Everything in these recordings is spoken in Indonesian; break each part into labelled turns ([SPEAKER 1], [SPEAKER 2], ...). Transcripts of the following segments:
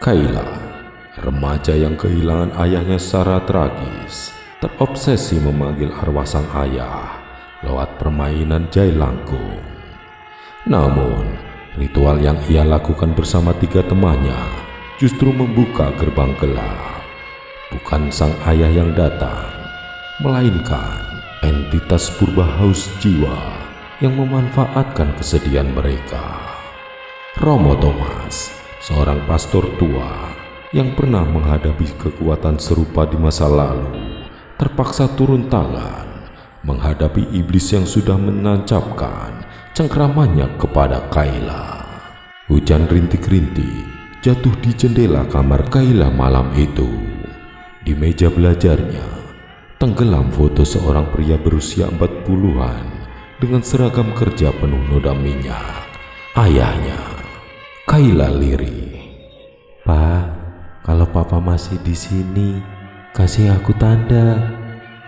[SPEAKER 1] Kayla, remaja yang kehilangan ayahnya secara tragis, terobsesi memanggil arwah sang ayah lewat permainan jailangkung. Namun, ritual yang ia lakukan bersama 3 temannya justru membuka gerbang gelap. Bukan sang ayah yang datang, melainkan entitas purba haus jiwa yang memanfaatkan kesedihan mereka. Romo Thomas, seorang pastor tua yang pernah menghadapi kekuatan serupa di masa lalu, terpaksa turun tangan menghadapi iblis yang sudah menancapkan cengkramannya kepada Kayla. Hujan rintik-rintik jatuh di jendela kamar Kayla malam itu. Di meja belajarnya tenggelam foto seorang pria berusia 40-an dengan seragam kerja penuh noda minyak. Ayahnya. Kayla lirih.
[SPEAKER 2] "Pak, kalau Papa masih di sini, kasih aku tanda."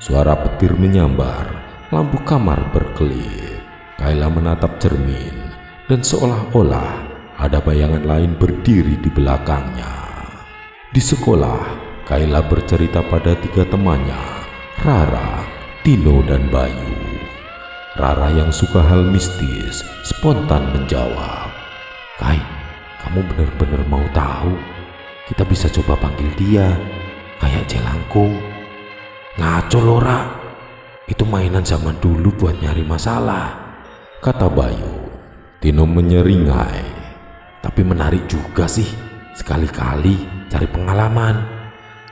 [SPEAKER 1] Suara petir menyambar, lampu kamar berkelip. Kayla menatap cermin dan seolah-olah ada bayangan lain berdiri di belakangnya. Di sekolah, Kayla bercerita pada 3 temannya, Rara, Tino, dan Bayu. Rara yang suka hal mistis spontan menjawab,
[SPEAKER 2] "Kai, kamu benar-benar mau tahu? Kita bisa coba panggil dia, kayak jelangkung."
[SPEAKER 1] "Ngaco Lora, itu mainan zaman dulu buat nyari masalah," kata Bayu. Tino menyeringai,
[SPEAKER 2] "Tapi menarik juga sih, sekali-kali cari pengalaman."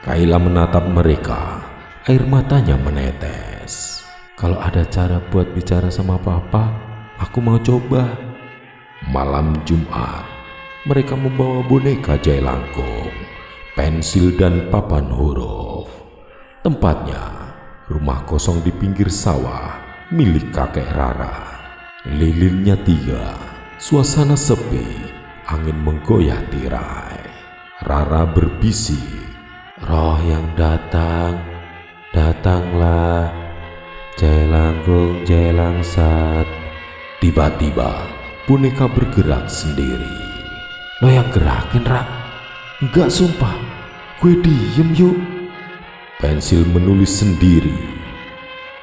[SPEAKER 1] Kayla menatap mereka, air matanya menetes.
[SPEAKER 2] "Kalau ada cara buat bicara sama Papa, aku mau coba."
[SPEAKER 1] Malam Jumat, mereka membawa boneka jailangkung, pensil, dan papan huruf. Tempatnya rumah kosong di pinggir sawah milik kakek Rara. Lilinnya 3, suasana sepi, angin menggoyah tirai. Rara berbisik,
[SPEAKER 2] "Roh yang datang, datanglah, jelangkung jelangsat."
[SPEAKER 1] Tiba-tiba boneka bergerak sendiri.
[SPEAKER 2] "Lo yang gerakin, Ra?"
[SPEAKER 1] "Enggak, sumpah, gue diem yuk." Pensil menulis sendiri,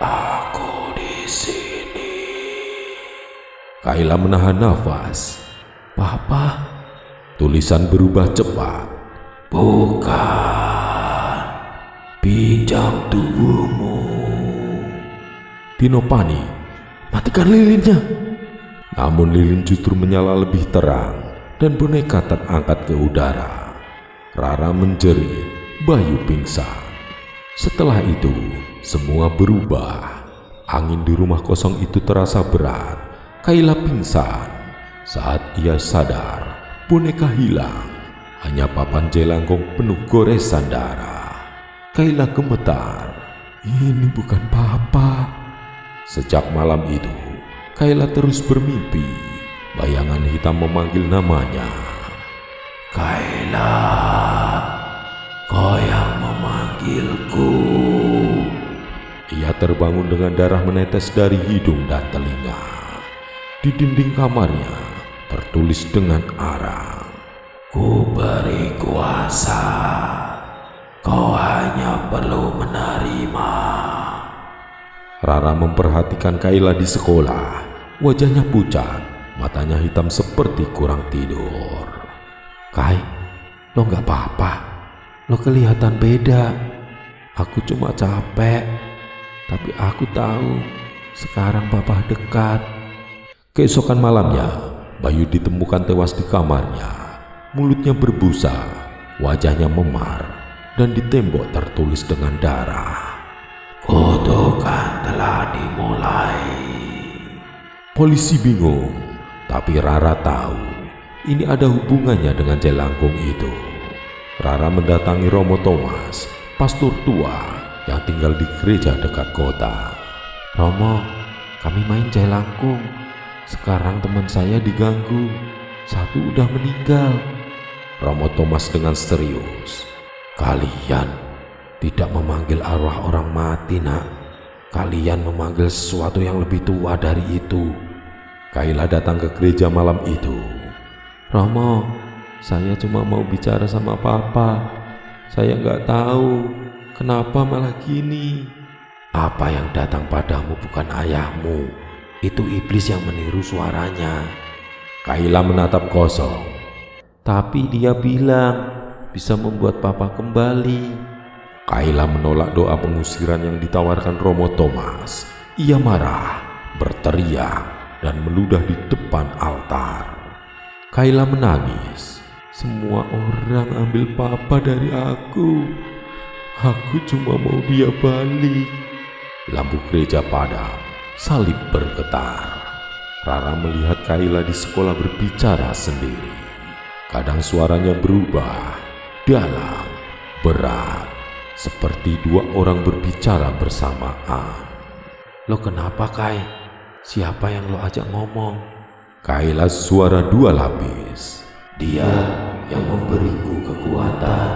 [SPEAKER 1] "Aku di sini." Kayla menahan nafas.
[SPEAKER 2] "Papa?"
[SPEAKER 1] Tulisan berubah cepat.
[SPEAKER 2] "Bukan, pinjam tubuhmu."
[SPEAKER 1] Tino panik, "Matikan lilinnya." Namun lilin justru menyala lebih terang dan boneka terangkat ke udara. Rara menjerit, Bayu pingsan. Setelah itu, semua berubah. Angin di rumah kosong itu terasa berat. Kayla pingsan. Saat ia sadar, boneka hilang. Hanya papan jelangkung penuh goresan darah. Kayla gemetar. "Ini bukan Papa." Sejak malam itu, Kayla terus bermimpi. Bayangan hitam memanggil namanya.
[SPEAKER 2] "Kayla, kau yang memanggilku."
[SPEAKER 1] Ia terbangun dengan darah menetes dari hidung dan telinga. Di dinding kamarnya tertulis dengan arang,
[SPEAKER 2] "Ku beri kuasa, kau hanya perlu menerima."
[SPEAKER 1] Rara memperhatikan Kayla di sekolah. Wajahnya pucat, matanya hitam seperti kurang tidur.
[SPEAKER 2] "Kai, lo gak apa-apa? Lo kelihatan beda."
[SPEAKER 1] "Aku cuma capek, tapi aku tahu sekarang Papa dekat." Keesokan malamnya, Bayu ditemukan tewas di kamarnya. Mulutnya berbusa, wajahnya memar, dan di tembok tertulis dengan darah,
[SPEAKER 2] "Kutukan telah dimulai."
[SPEAKER 1] Polisi bingung, tapi Rara tahu ini ada hubungannya dengan jelangkung itu. Rara mendatangi Romo Thomas, pastor tua yang tinggal di gereja dekat kota.
[SPEAKER 2] "Romo, kami main jelangkung. Sekarang teman saya diganggu. 1 udah meninggal."
[SPEAKER 1] Romo Thomas dengan serius, "Kalian tidak memanggil arwah orang mati, nak. Kalian memanggil sesuatu yang lebih tua dari itu." Kayla datang ke gereja malam itu.
[SPEAKER 2] "Romo, Saya cuma mau bicara sama papa. Saya nggak tahu kenapa malah gini.
[SPEAKER 1] Apa yang datang padamu bukan ayahmu. Itu iblis yang meniru suaranya. Kayla menatap kosong.
[SPEAKER 2] Tapi dia bilang bisa membuat papa kembali.
[SPEAKER 1] Kayla menolak doa pengusiran yang ditawarkan Romo Thomas. Ia marah, berteriak, dan meludah di depan altar. Kayla menangis.
[SPEAKER 2] Semua orang ambil papa dari aku. Aku cuma mau dia balik.
[SPEAKER 1] Lampu gereja padam, salib bergetar. Rara melihat Kayla di sekolah berbicara sendiri. Kadang suaranya berubah, dalam, berat, seperti dua orang berbicara bersamaan.
[SPEAKER 2] Lo kenapa, Kai? Siapa yang lo ajak ngomong?
[SPEAKER 1] Kayla suara dua lapis.
[SPEAKER 2] Dia yang memberiku kekuatan.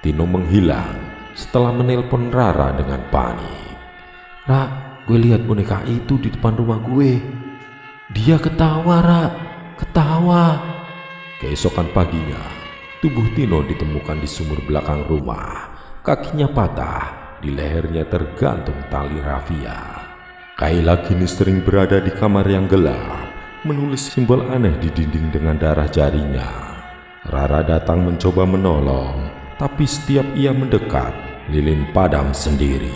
[SPEAKER 1] Tino menghilang setelah menelpon Rara dengan panik.
[SPEAKER 2] Ra, gue lihat boneka itu di depan rumah gue. Dia ketawa, Ra. Ketawa.
[SPEAKER 1] Keesokan paginya, tubuh Tino ditemukan di sumur belakang rumah. Kakinya patah, di lehernya tergantung tali rafia. Kayla kini sering berada di kamar yang gelap, menulis simbol aneh di dinding dengan darah jarinya. Rara datang mencoba menolong, tapi setiap ia mendekat, lilin padam sendiri.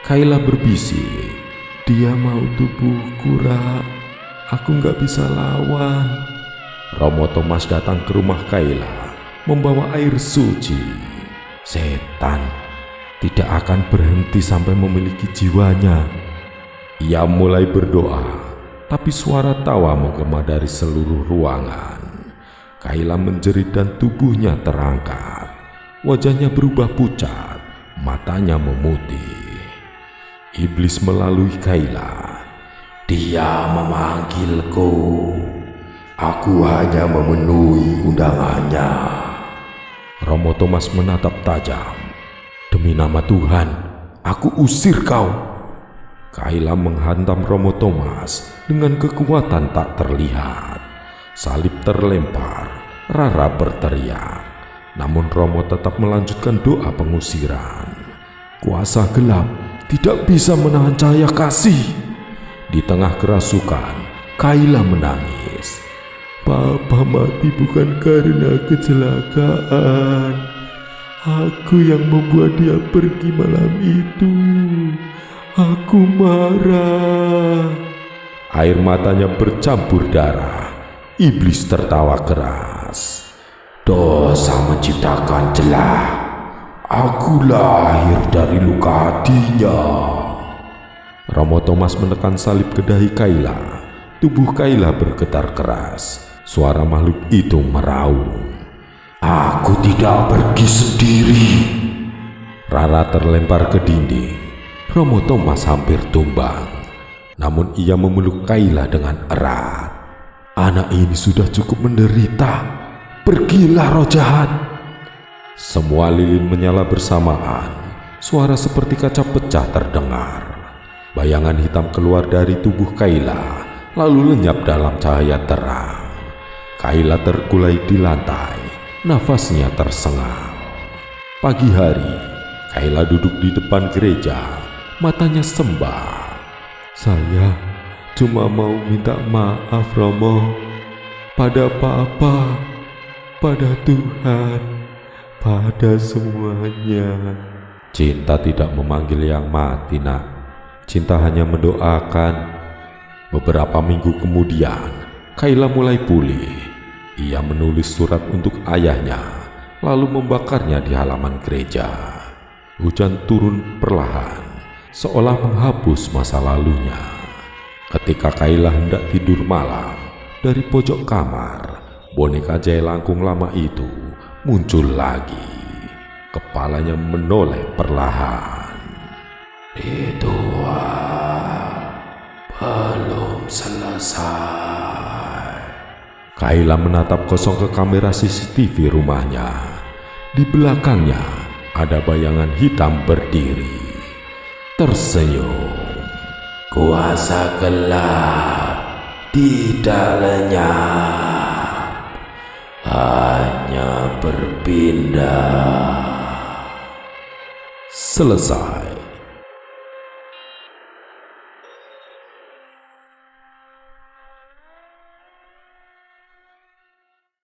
[SPEAKER 1] Kayla berbisik,
[SPEAKER 2] dia mau tubuhku, Ra. Aku nggak bisa lawan.
[SPEAKER 1] Romo Thomas datang ke rumah Kayla, membawa air suci. Setan tidak akan berhenti sampai memiliki jiwanya. Ia mulai berdoa, tapi suara tawa menggema dari seluruh ruangan. Kayla menjerit dan tubuhnya terangkat. Wajahnya berubah pucat, matanya memutih. Iblis melalui Kayla. Dia memanggilku. Aku hanya memenuhi undangannya. Romo Thomas menatap tajam. Demi nama Tuhan, aku usir kau. Kayla menghantam Romo Thomas dengan kekuatan tak terlihat. Salib terlempar, Rara berteriak. Namun Romo tetap melanjutkan doa pengusiran. Kuasa gelap tidak bisa menahan cahaya kasih. Di tengah kerasukan, Kayla menangis.
[SPEAKER 2] Papa mati bukan karena kecelakaan. Aku yang membuat dia pergi malam itu. Aku marah.
[SPEAKER 1] Air matanya bercampur darah. Iblis tertawa keras. Dosa menciptakan celah. Aku lahir dari luka hatinya. Romo Thomas menekan salib ke dahi Kayla. Tubuh Kayla bergetar keras. Suara makhluk itu meraung. Aku tidak pergi sendiri. Rara terlempar ke dinding. Romo Thomas hampir tumbang. Namun ia memeluk Kayla dengan erat. Anak ini sudah cukup menderita. Pergilah roh jahat. Semua lilin menyala bersamaan. Suara seperti kaca pecah terdengar. Bayangan hitam keluar dari tubuh Kayla, lalu lenyap dalam cahaya terang. Kayla terkulai di lantai, nafasnya tersengal. Pagi hari, Kayla duduk di depan gereja, matanya sembah.
[SPEAKER 2] Saya cuma mau minta maaf, Romo. Pada Papa, pada Tuhan, pada semuanya.
[SPEAKER 1] Cinta tidak memanggil yang mati, nak. Cinta hanya mendoakan. Beberapa minggu kemudian, Kayla mulai pulih. Ia menulis surat untuk ayahnya, lalu membakarnya di halaman gereja. Hujan turun perlahan, seolah menghapus masa lalunya. Ketika Kayla hendak tidur malam, dari pojok kamar, boneka Jailangkung lama itu muncul lagi. Kepalanya menoleh perlahan. Ritual belum selesai. Kayla menatap kosong ke kamera CCTV rumahnya. Di belakangnya ada bayangan hitam berdiri, tersenyum. Kuasa gelap tidak lenyap. berpindah. Selesai.